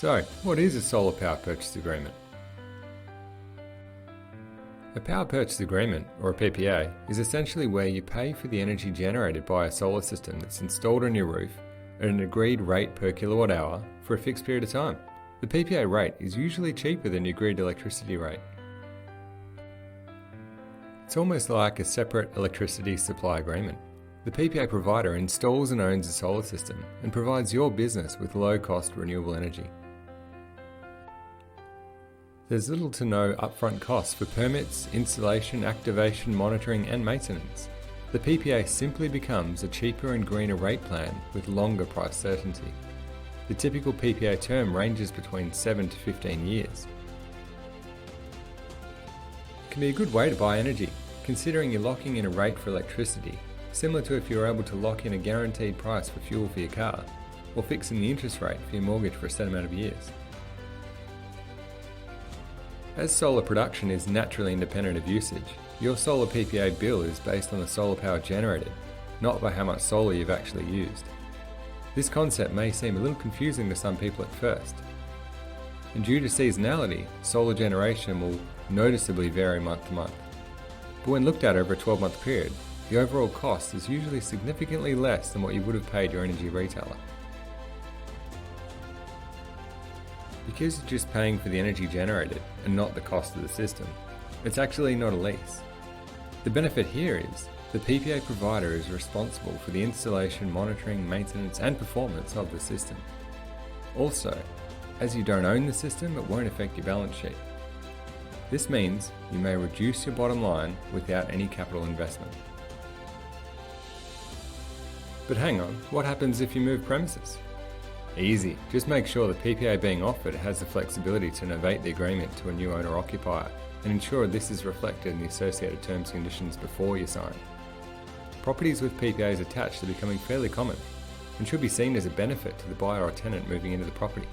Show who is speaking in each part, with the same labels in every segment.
Speaker 1: So, what is a solar power purchase agreement? A power purchase agreement, or a PPA, is essentially where you pay for the energy generated by a solar system that's installed on your roof at an agreed rate per kilowatt hour for a fixed period of time. The PPA rate is usually cheaper than your agreed electricity rate. It's almost like a separate electricity supply agreement. The PPA provider installs and owns a solar system and provides your business with low-cost renewable energy. There's little to no upfront costs for permits, installation, activation, monitoring and maintenance. The PPA simply becomes a cheaper and greener rate plan with longer price certainty. The typical PPA term ranges between 7 to 15 years. It can be a good way to buy energy, considering you're locking in a rate for electricity, similar to if you were able to lock in a guaranteed price for fuel for your car, or fixing the interest rate for your mortgage for a set amount of years. As solar production is naturally independent of usage, your solar PPA bill is based on the solar power generated, not by how much solar you've actually used. This concept may seem a little confusing to some people at first. And due to seasonality, solar generation will noticeably vary month to month. But when looked at over a 12-month period, the overall cost is usually significantly less than what you would have paid your energy retailer. Because you're just paying for the energy generated and not the cost of the system, it's actually not a lease. The benefit here is the PPA provider is responsible for the installation, monitoring, maintenance and performance of the system. Also, as you don't own the system, it won't affect your balance sheet. This means you may reduce your bottom line without any capital investment. But hang on, what happens if you move premises? Easy, just make sure the PPA being offered has the flexibility to novate the agreement to a new owner-occupier and ensure this is reflected in the associated terms and conditions before you sign. Properties with PPAs attached are becoming fairly common and should be seen as a benefit to the buyer or tenant moving into the property,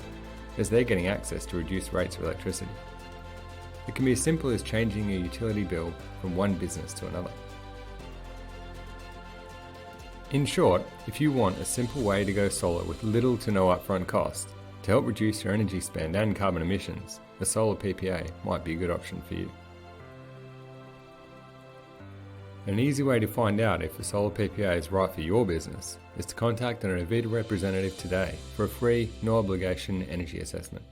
Speaker 1: as they're getting access to reduced rates of electricity. It can be as simple as changing your utility bill from one business to another. In short, if you want a simple way to go solar with little to no upfront cost to help reduce your energy spend and carbon emissions, a solar PPA might be a good option for you. An easy way to find out if a solar PPA is right for your business is to contact an Avita representative today for a free, no obligation energy assessment.